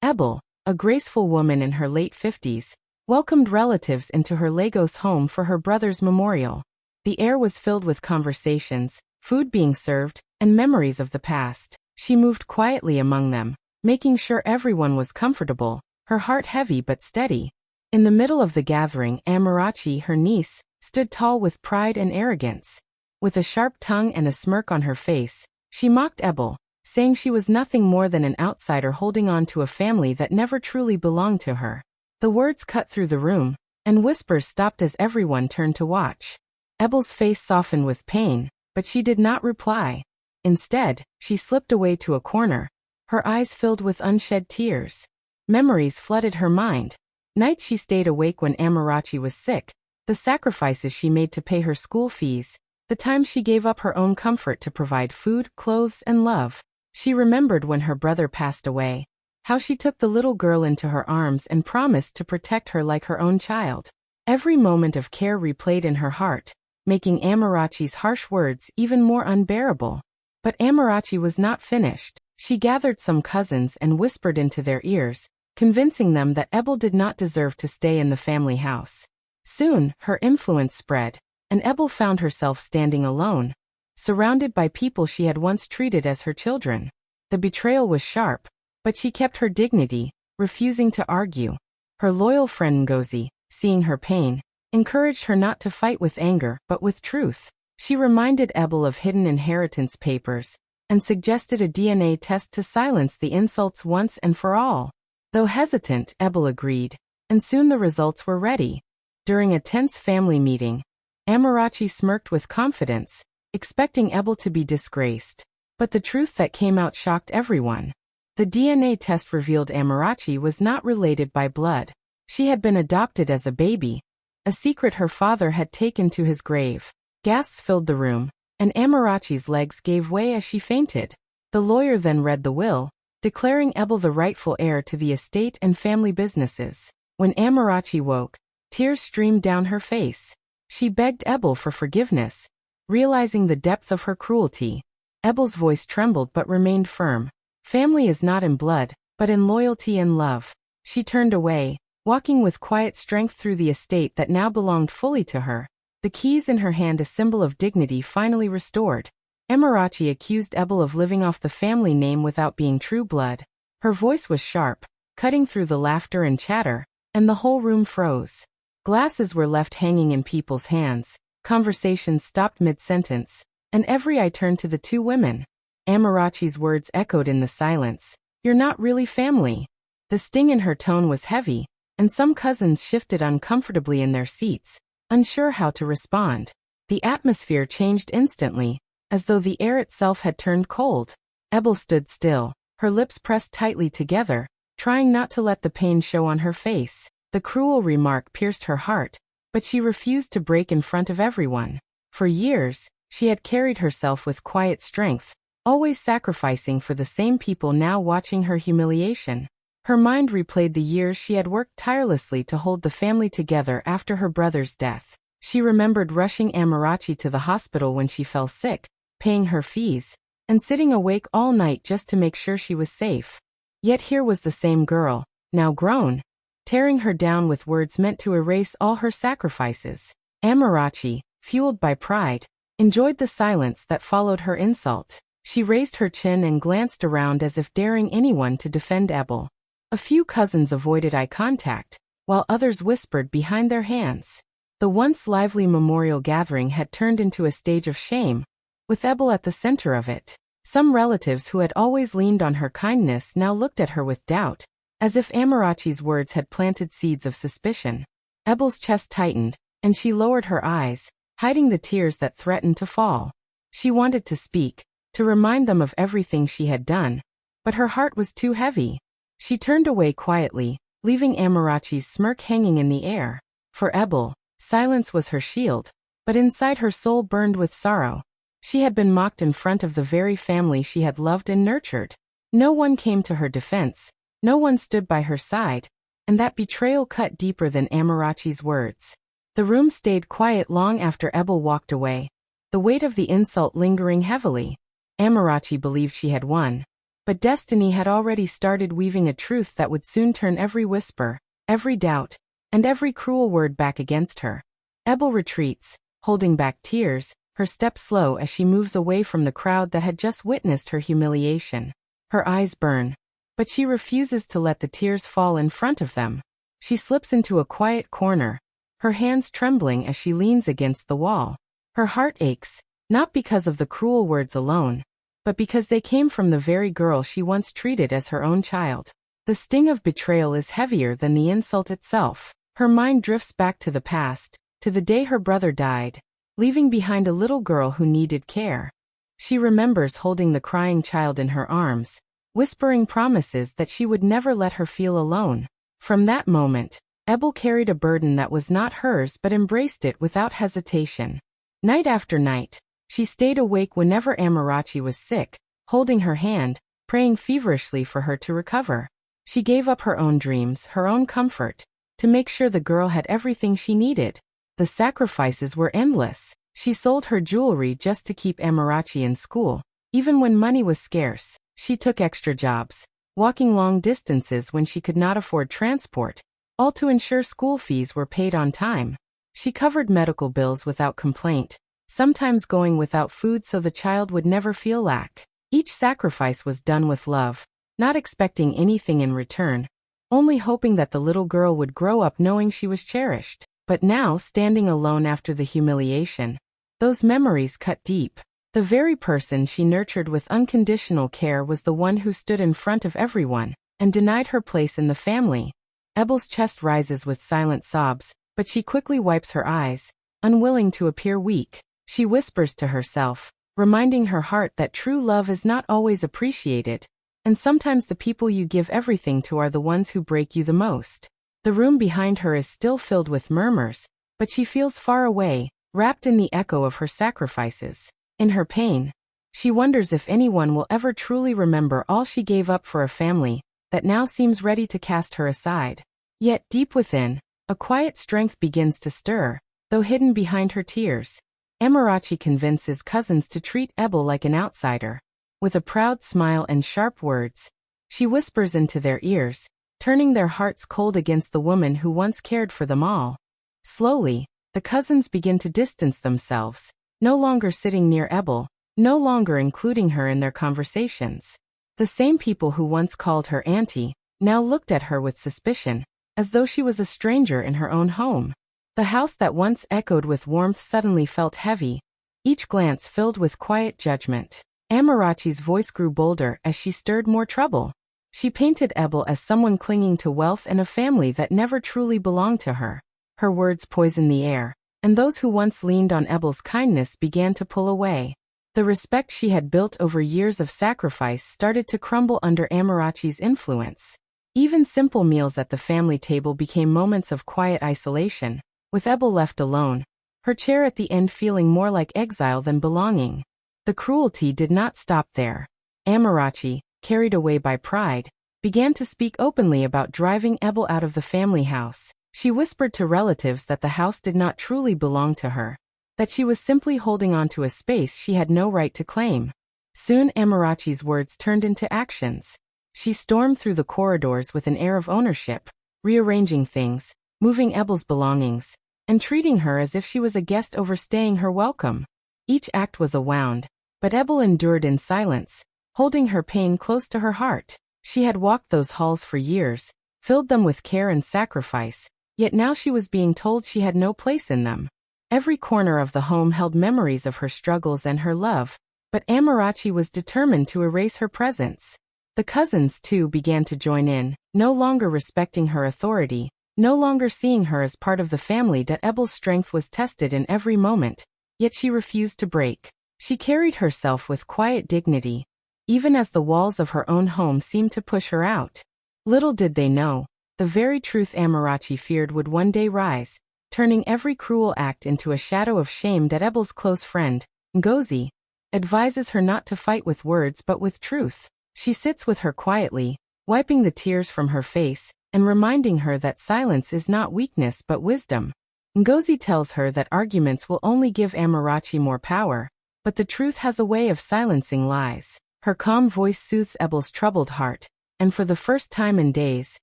Ebel, a graceful woman in her late 50s, welcomed relatives into her Lagos home for her brother's memorial. The air was filled with conversations, food being served, and memories of the past. She moved quietly among them, making sure everyone was comfortable, her heart heavy but steady. In the middle of the gathering, Amarachi, her niece, stood tall with pride and arrogance. With a sharp tongue and a smirk on her face, she mocked Ebel, saying she was nothing more than an outsider holding on to a family that never truly belonged to her. The words cut through the room, and whispers stopped as everyone turned to watch. Ebel's face softened with pain, but she did not reply. Instead, she slipped away to a corner, her eyes filled with unshed tears. Memories flooded her mind. Nights she stayed awake when Amarachi was sick, the sacrifices she made to pay her school fees, the times she gave up her own comfort to provide food, clothes, and love. She remembered when her brother passed away, how she took the little girl into her arms and promised to protect her like her own child. Every moment of care replayed in her heart, making Amarachi's harsh words even more unbearable. But Amarachi was not finished. She gathered some cousins and whispered into their ears, convincing them that Ebel did not deserve to stay in the family house. Soon, her influence spread, and Ebel found herself standing alone, surrounded by people she had once treated as her children. The betrayal was sharp, but she kept her dignity, refusing to argue. Her loyal friend Ngozi, seeing her pain, encouraged her not to fight with anger but with truth. She reminded Ebel of hidden inheritance papers, and suggested a DNA test to silence the insults once and for all. Though hesitant, Ebel agreed, and soon the results were ready. During a tense family meeting, Amarachi smirked with confidence, expecting Ebel to be disgraced. But the truth that came out shocked everyone. The DNA test revealed Amarachi was not related by blood. She had been adopted as a baby, a secret her father had taken to his grave. Gasps filled the room, and Amarachi's legs gave way as she fainted. The lawyer then read the will, declaring Ebel the rightful heir to the estate and family businesses. When Amarachi woke, tears streamed down her face. She begged Ebel for forgiveness, realizing the depth of her cruelty. Ebel's voice trembled but remained firm. Family is not in blood, but in loyalty and love. She turned away, walking with quiet strength through the estate that now belonged fully to her. The keys in her hand, a symbol of dignity finally restored. Amarachi accused Ebel of living off the family name without being true blood. Her voice was sharp, cutting through the laughter and chatter, and the whole room froze. Glasses were left hanging in people's hands, conversations stopped mid-sentence, and every eye turned to the two women. Amarachi's words echoed in the silence. "You're not really family." The sting in her tone was heavy, and some cousins shifted uncomfortably in their seats, unsure how to respond. The atmosphere changed instantly, as though the air itself had turned cold. Ebel stood still, her lips pressed tightly together, trying not to let the pain show on her face. The cruel remark pierced her heart, but she refused to break in front of everyone. For years, she had carried herself with quiet strength, always sacrificing for the same people now watching her humiliation. Her mind replayed the years she had worked tirelessly to hold the family together after her brother's death. She remembered rushing Amarachi to the hospital when she fell sick, paying her fees, and sitting awake all night just to make sure she was safe. Yet here was the same girl, now grown, tearing her down with words meant to erase all her sacrifices. Amarachi, fueled by pride, enjoyed the silence that followed her insult. She raised her chin and glanced around as if daring anyone to defend Ebel. A few cousins avoided eye contact, while others whispered behind their hands. The once lively memorial gathering had turned into a stage of shame, with Ebel at the center of it. Some relatives who had always leaned on her kindness now looked at her with doubt, as if Amarachi's words had planted seeds of suspicion. Ebel's chest tightened, and she lowered her eyes, hiding the tears that threatened to fall. She wanted to speak, to remind them of everything she had done, but her heart was too heavy. She turned away quietly, leaving Amarachi's smirk hanging in the air. For Ebel, silence was her shield, but inside her soul burned with sorrow. She had been mocked in front of the very family she had loved and nurtured. No one came to her defense, no one stood by her side, and that betrayal cut deeper than Amarachi's words. The room stayed quiet long after Ebel walked away, the weight of the insult lingering heavily. Amarachi believed she had won, But destiny had already started weaving a truth that would soon turn every whisper, every doubt, and every cruel word back against her. Ebel retreats, holding back tears, her steps slow as she moves away from the crowd that had just witnessed her humiliation. Her eyes burn, but she refuses to let the tears fall in front of them. She slips into a quiet corner, her hands trembling as she leans against the wall. Her heart aches, not because of the cruel words alone, but because they came from the very girl she once treated as her own child. The sting of betrayal is heavier than the insult itself. Her mind drifts back to the past, to the day her brother died, leaving behind a little girl who needed care. She remembers holding the crying child in her arms, whispering promises that she would never let her feel alone. From that moment, Ebel carried a burden that was not hers but embraced it without hesitation. Night after night, she stayed awake whenever Amarachi was sick, holding her hand, praying feverishly for her to recover. She gave up her own dreams, her own comfort, to make sure the girl had everything she needed. The sacrifices were endless. She sold her jewelry just to keep Amarachi in school. Even when money was scarce, she took extra jobs, walking long distances when she could not afford transport, all to ensure school fees were paid on time. She covered medical bills without complaint, sometimes going without food so the child would never feel lack. Each sacrifice was done with love, not expecting anything in return, only hoping that the little girl would grow up knowing she was cherished. But now, standing alone after the humiliation, those memories cut deep. The very person she nurtured with unconditional care was the one who stood in front of everyone and denied her place in the family. Ebel's chest rises with silent sobs, but she quickly wipes her eyes, unwilling to appear weak. She whispers to herself, reminding her heart that true love is not always appreciated, and sometimes the people you give everything to are the ones who break you the most. The room behind her is still filled with murmurs, but she feels far away, wrapped in the echo of her sacrifices. In her pain, she wonders if anyone will ever truly remember all she gave up for a family that now seems ready to cast her aside. Yet deep within, a quiet strength begins to stir, though hidden behind her tears. Amarachi convinces cousins to treat Ebel like an outsider. With a proud smile and sharp words, she whispers into their ears, turning their hearts cold against the woman who once cared for them all. Slowly, the cousins begin to distance themselves, no longer sitting near Ebel, no longer including her in their conversations. The same people who once called her auntie now looked at her with suspicion, as though she was a stranger in her own home. The house that once echoed with warmth suddenly felt heavy, each glance filled with quiet judgment. Amarachi's voice grew bolder as she stirred more trouble. She painted Ebel as someone clinging to wealth and a family that never truly belonged to her. Her words poisoned the air, and those who once leaned on Ebel's kindness began to pull away. The respect she had built over years of sacrifice started to crumble under Amarachi's influence. Even simple meals at the family table became moments of quiet isolation, with Ebel left alone, her chair at the end feeling more like exile than belonging. The cruelty did not stop there. Amarachi, carried away by pride, began to speak openly about driving Ebel out of the family house. She whispered to relatives that the house did not truly belong to her, that she was simply holding on to a space she had no right to claim. Soon Amarachi's words turned into actions. She stormed through the corridors with an air of ownership, rearranging things, moving Ebel's belongings, and treating her as if she was a guest overstaying her welcome. Each act was a wound, but Ebel endured in silence, holding her pain close to her heart. She had walked those halls for years, filled them with care and sacrifice, yet now she was being told she had no place in them. Every corner of the home held memories of her struggles and her love, but Amarachi was determined to erase her presence. The cousins, too, began to join in, no longer respecting her authority, no longer seeing her as part of the family. That Ebel's strength was tested in every moment, yet she refused to break. She carried herself with quiet dignity, even as the walls of her own home seemed to push her out. Little did they know, the very truth Amarachi feared would one day rise, turning every cruel act into a shadow of shame. That Ebel's close friend, Ngozi, advises her not to fight with words but with truth. She sits with her quietly, wiping the tears from her face, and reminding her that silence is not weakness but wisdom. Ngozi tells her that arguments will only give Amarachi more power, but the truth has a way of silencing lies. Her calm voice soothes Ebel's troubled heart, and for the first time in days,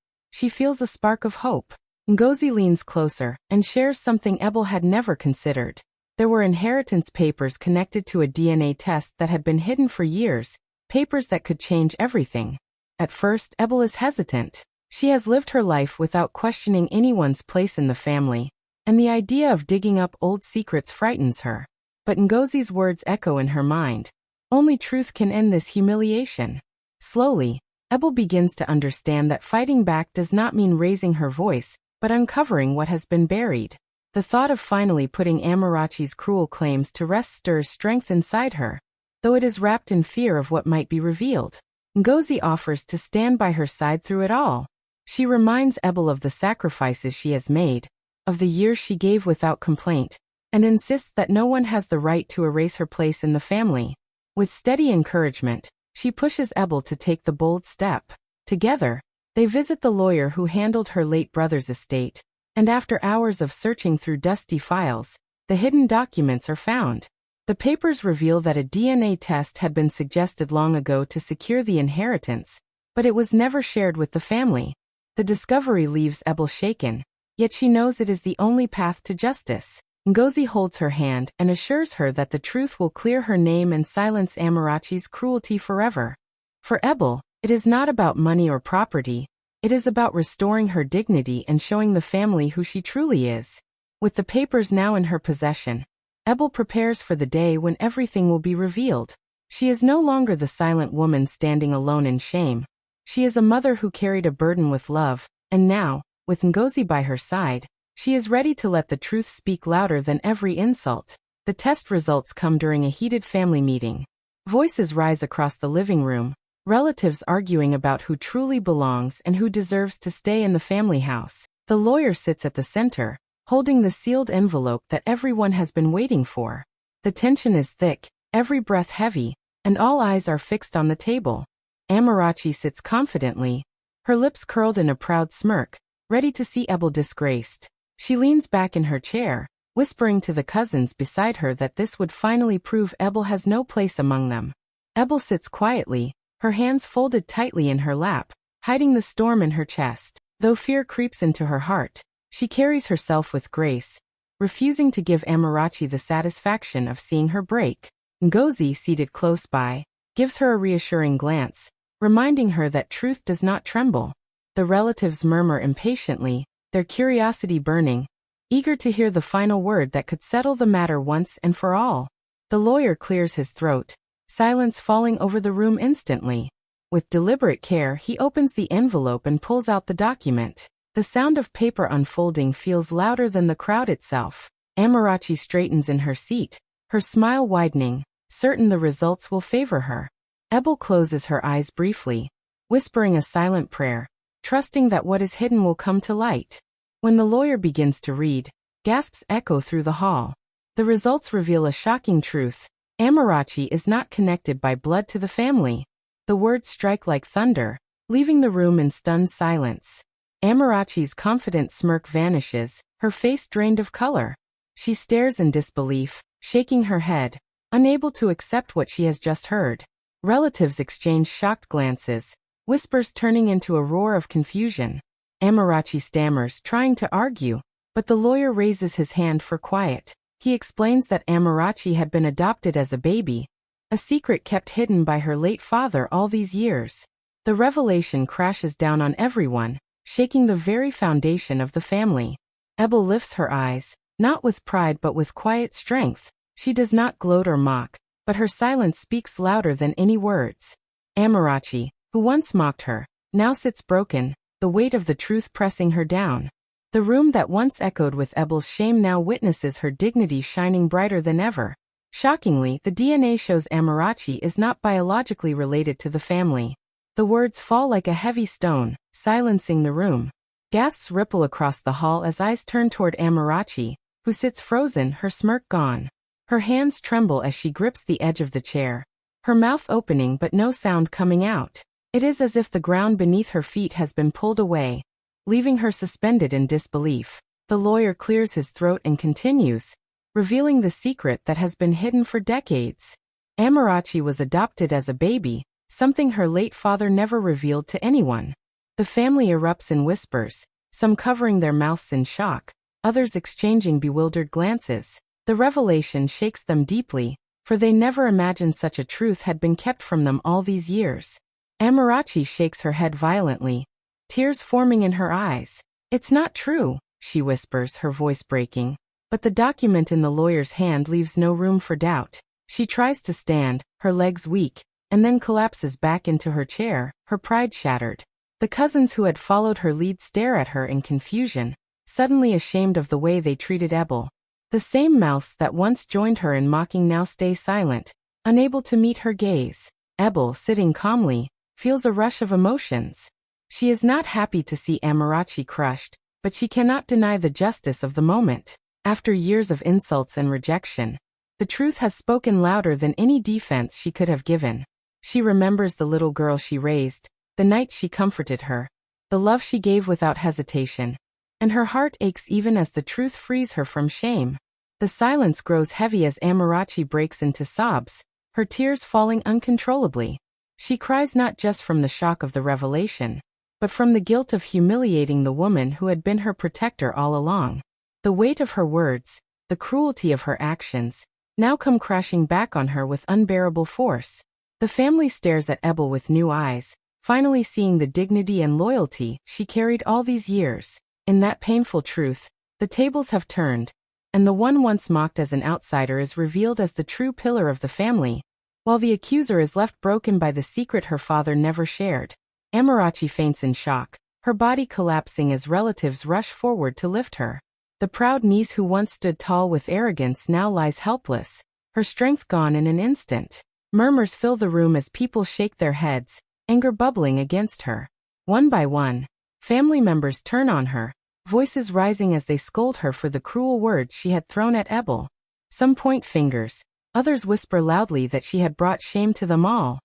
she feels a spark of hope. Ngozi leans closer and shares something Ebel had never considered. There were inheritance papers connected to a DNA test that had been hidden for years, papers that could change everything. At first, Ebel is hesitant. She has lived her life without questioning anyone's place in the family, and the idea of digging up old secrets frightens her. But Ngozi's words echo in her mind. Only truth can end this humiliation. Slowly, Ebel begins to understand that fighting back does not mean raising her voice, but uncovering what has been buried. The thought of finally putting Amarachi's cruel claims to rest stirs strength inside her, though it is wrapped in fear of what might be revealed. Ngozi offers to stand by her side through it all. She reminds Ebel of the sacrifices she has made, of the years she gave without complaint, and insists that no one has the right to erase her place in the family. With steady encouragement, she pushes Ebel to take the bold step. Together, they visit the lawyer who handled her late brother's estate, and after hours of searching through dusty files, the hidden documents are found. The papers reveal that a DNA test had been suggested long ago to secure the inheritance, but it was never shared with the family. The discovery leaves Ebel shaken, yet she knows it is the only path to justice. Ngozi holds her hand and assures her that the truth will clear her name and silence Amarachi's cruelty forever. For Ebel, it is not about money or property, it is about restoring her dignity and showing the family who she truly is. With the papers now in her possession, Ebel prepares for the day when everything will be revealed. She is no longer the silent woman standing alone in shame. She is a mother who carried a burden with love, and now, with Ngozi by her side, she is ready to let the truth speak louder than every insult. The test results come during a heated family meeting. Voices rise across the living room, relatives arguing about who truly belongs and who deserves to stay in the family house. The lawyer sits at the center, holding the sealed envelope that everyone has been waiting for. The tension is thick, every breath heavy, and all eyes are fixed on the table. Amarachi sits confidently, her lips curled in a proud smirk, ready to see Ebel disgraced. She leans back in her chair, whispering to the cousins beside her that this would finally prove Ebel has no place among them. Ebel sits quietly, her hands folded tightly in her lap, hiding the storm in her chest. Though fear creeps into her heart, she carries herself with grace, refusing to give Amarachi the satisfaction of seeing her break. Ngozi, seated close by, gives her a reassuring glance, reminding her that truth does not tremble. The relatives murmur impatiently, their curiosity burning, eager to hear the final word that could settle the matter once and for all. The lawyer clears his throat, silence falling over the room instantly. With deliberate care, he opens the envelope and pulls out the document. The sound of paper unfolding feels louder than the crowd itself. Amarachi straightens in her seat, her smile widening, certain the results will favor her. Ebel closes her eyes briefly, whispering a silent prayer, trusting that what is hidden will come to light. When the lawyer begins to read, gasps echo through the hall. The results reveal a shocking truth. Amarachi is not connected by blood to the family. The words strike like thunder, leaving the room in stunned silence. Amarachi's confident smirk vanishes, her face drained of color. She stares in disbelief, shaking her head, unable to accept what she has just heard. Relatives exchange shocked glances, whispers turning into a roar of confusion. Amarachi stammers, trying to argue, but the lawyer raises his hand for quiet. He explains that Amarachi had been adopted as a baby, a secret kept hidden by her late father all these years. The revelation crashes down on everyone, shaking the very foundation of the family. Ebel lifts her eyes, not with pride but with quiet strength. She does not gloat or mock, but her silence speaks louder than any words. Amarachi, who once mocked her, now sits broken, the weight of the truth pressing her down. The room that once echoed with Ebel's shame now witnesses her dignity shining brighter than ever. Shockingly, the DNA shows Amarachi is not biologically related to the family. The words fall like a heavy stone, silencing the room. Gasps ripple across the hall as eyes turn toward Amarachi, who sits frozen, her smirk gone. Her hands tremble as she grips the edge of the chair, her mouth opening but no sound coming out. It is as if the ground beneath her feet has been pulled away, leaving her suspended in disbelief. The lawyer clears his throat and continues, revealing the secret that has been hidden for decades. Amarachi was adopted as a baby, something her late father never revealed to anyone. The family erupts in whispers, some covering their mouths in shock, others exchanging bewildered glances. The revelation shakes them deeply, for they never imagined such a truth had been kept from them all these years. Amarachi shakes her head violently, tears forming in her eyes. "It's not true," she whispers, her voice breaking. But the document in the lawyer's hand leaves no room for doubt. She tries to stand, her legs weak, and then collapses back into her chair, her pride shattered. The cousins who had followed her lead stare at her in confusion, suddenly ashamed of the way they treated Ebel. The same mouths that once joined her in mocking now stay silent, unable to meet her gaze. Ebel, sitting calmly, feels a rush of emotions. She is not happy to see Amarachi crushed, but she cannot deny the justice of the moment. After years of insults and rejection, the truth has spoken louder than any defense she could have given. She remembers the little girl she raised, the nights she comforted her, the love she gave without hesitation, and her heart aches even as the truth frees her from shame. The silence grows heavy as Amarachi breaks into sobs, her tears falling uncontrollably. She cries not just from the shock of the revelation, but from the guilt of humiliating the woman who had been her protector all along. The weight of her words, the cruelty of her actions, now come crashing back on her with unbearable force. The family stares at Ebel with new eyes, finally seeing the dignity and loyalty she carried all these years. In that painful truth, the tables have turned, and the one once mocked as an outsider is revealed as the true pillar of the family, while the accuser is left broken by the secret her father never shared. Amarachi faints in shock, her body collapsing as relatives rush forward to lift her. The proud niece who once stood tall with arrogance now lies helpless, her strength gone in an instant. Murmurs fill the room as people shake their heads, anger bubbling against her. One by one, family members turn on her, voices rising as they scold her for the cruel words she had thrown at Ebel. Some point fingers, others whisper loudly that she had brought shame to them all.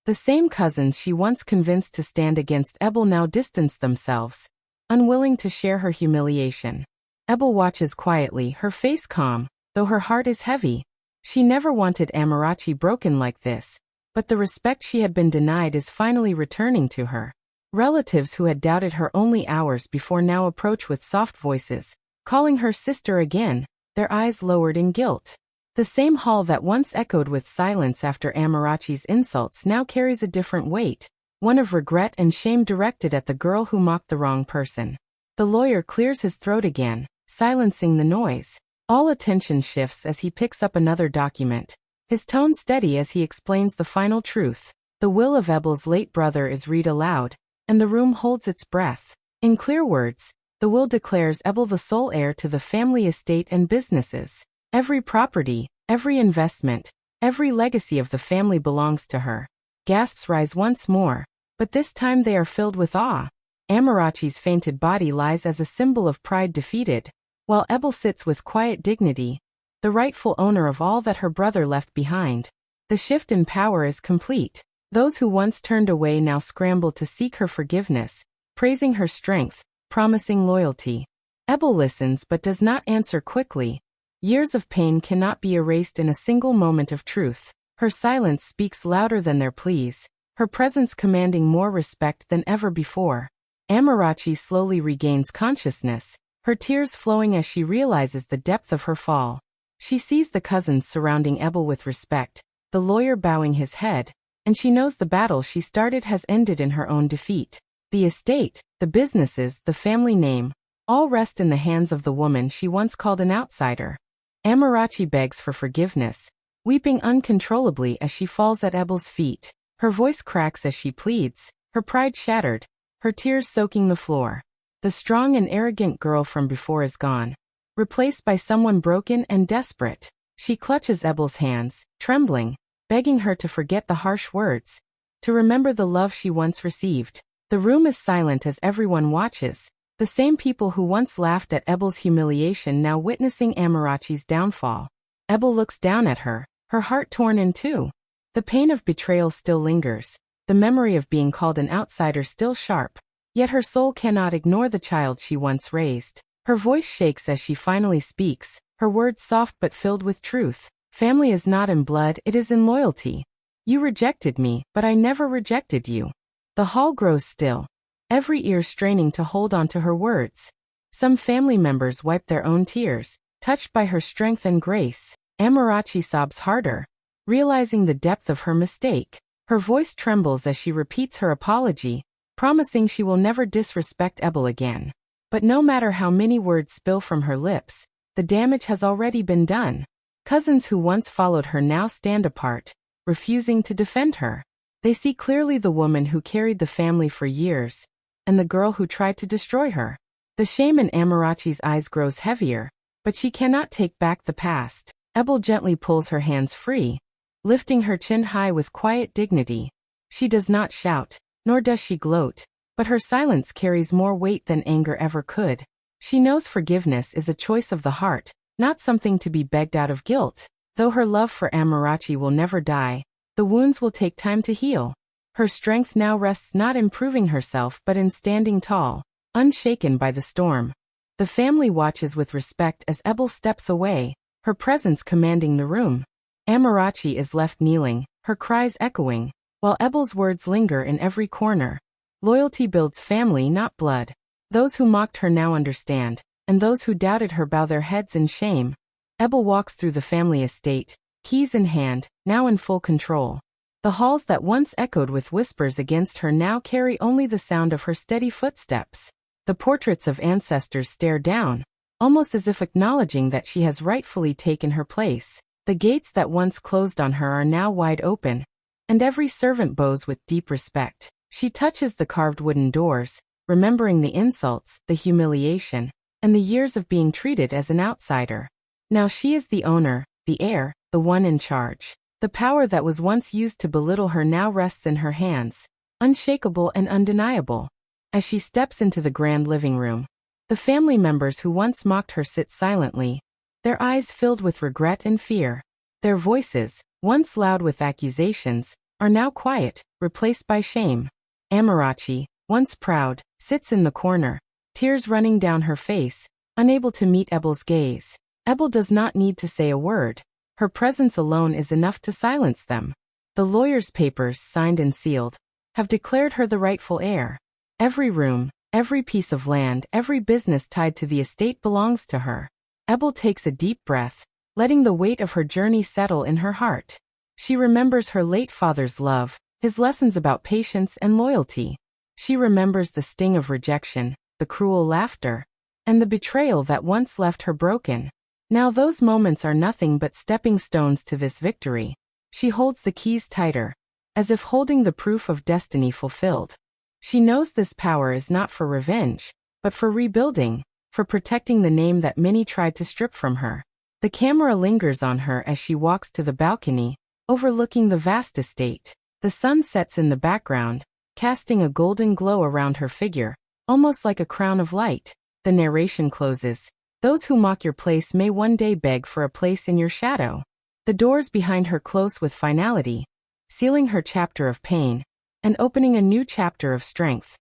The same cousins she once convinced to stand against Ebel now distance themselves, unwilling to share her humiliation. Ebel watches quietly, her face calm, though her heart is heavy. She never wanted Amarachi broken like this, but the respect she had been denied is finally returning to her. Relatives who had doubted her only hours before now approach with soft voices, calling her sister again, their eyes lowered in guilt. The same hall that once echoed with silence after Amarachi's insults now carries a different weight, one of regret and shame directed at the girl who mocked the wrong person. The lawyer clears his throat again, silencing the noise. All attention shifts as he picks up another document, his tone steady as he explains the final truth. The will of Ebel's late brother is read aloud, and the room holds its breath. In clear words, the will declares Ebel the sole heir to the family estate and businesses. Every property, every investment, every legacy of the family belongs to her. Gasps rise once more, but this time they are filled with awe. Amarachi's fainted body lies as a symbol of pride defeated, while Ebel sits with quiet dignity, the rightful owner of all that her brother left behind. The shift in power is complete. Those who once turned away now scramble to seek her forgiveness, praising her strength, promising loyalty. Ebel listens but does not answer quickly. Years of pain cannot be erased in a single moment of truth. Her silence speaks louder than their pleas, her presence commanding more respect than ever before. Amarachi slowly regains consciousness, her tears flowing as she realizes the depth of her fall. She sees the cousins surrounding Ebel with respect, the lawyer bowing his head, and she knows the battle she started has ended in her own defeat. The estate, the businesses, the family name, all rest in the hands of the woman she once called an outsider. Amarachi begs for forgiveness, weeping uncontrollably as she falls at Ebel's feet. Her voice cracks as she pleads, her pride shattered, her tears soaking the floor. The strong and arrogant girl from before is gone, replaced by someone broken and desperate. She clutches Ebel's hands, trembling, begging her to forget the harsh words, to remember the love she once received. The room is silent as everyone watches, the same people who once laughed at Ebel's humiliation now witnessing Amarachi's downfall. Ebel looks down at her, her heart torn in two. The pain of betrayal still lingers, the memory of being called an outsider still sharp, yet her soul cannot ignore the child she once raised. Her voice shakes as she finally speaks, her words soft but filled with truth. Family is not in blood, it is in loyalty. You rejected me, but I never rejected you. The hall grows still, every ear straining to hold on to her words. Some family members wipe their own tears, touched by her strength and grace. Amarachi sobs harder, realizing the depth of her mistake. Her voice trembles as she repeats her apology, promising she will never disrespect Ebel again. But no matter how many words spill from her lips, the damage has already been done. Cousins who once followed her now stand apart, refusing to defend her. They see clearly the woman who carried the family for years, and the girl who tried to destroy her. The shame in Amarachi's eyes grows heavier, but she cannot take back the past. Ebel gently pulls her hands free, lifting her chin high with quiet dignity. She does not shout, nor does she gloat, but her silence carries more weight than anger ever could. She knows forgiveness is a choice of the heart, not something to be begged out of guilt. Though her love for Amarachi will never die, the wounds will take time to heal. Her strength now rests not in proving herself but in standing tall, unshaken by the storm. The family watches with respect as Ebel steps away, her presence commanding the room. Amarachi is left kneeling, her cries echoing, while Ebel's words linger in every corner. Loyalty builds family, not blood. Those who mocked her now understand, and those who doubted her bow their heads in shame. Ebel walks through the family estate, keys in hand, now in full control. The halls that once echoed with whispers against her now carry only the sound of her steady footsteps. The portraits of ancestors stare down, almost as if acknowledging that she has rightfully taken her place. The gates that once closed on her are now wide open, and every servant bows with deep respect. She touches the carved wooden doors, remembering the insults, the humiliation, and the years of being treated as an outsider. Now she is the owner, the heir, the one in charge. The power that was once used to belittle her now rests in her hands, unshakable and undeniable. As she steps into the grand living room, the family members who once mocked her sit silently, their eyes filled with regret and fear. Their voices, once loud with accusations, are now quiet, replaced by shame. Amarachi, once proud, sits in the corner, tears running down her face, unable to meet Ebel's gaze. Ebel does not need to say a word. Her presence alone is enough to silence them. The lawyer's papers, signed and sealed, have declared her the rightful heir. Every room, every piece of land, every business tied to the estate belongs to her. Ebel takes a deep breath, letting the weight of her journey settle in her heart. She remembers her late father's love, his lessons about patience and loyalty. She remembers the sting of rejection, the cruel laughter, and the betrayal that once left her broken. Now those moments are nothing but stepping stones to this victory. She holds the keys tighter, as if holding the proof of destiny fulfilled. She knows this power is not for revenge, but for rebuilding, for protecting the name that many tried to strip from her. The camera lingers on her as she walks to the balcony, overlooking the vast estate. The sun sets in the background, casting a golden glow around her figure, almost like a crown of light. The narration closes. Those who mock your place may one day beg for a place in your shadow. The doors behind her close with finality, sealing her chapter of pain, and opening a new chapter of strength.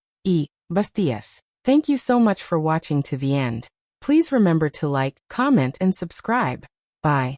Bustias. Thank you so much for watching to the end. Please remember to like, comment, and subscribe. Bye.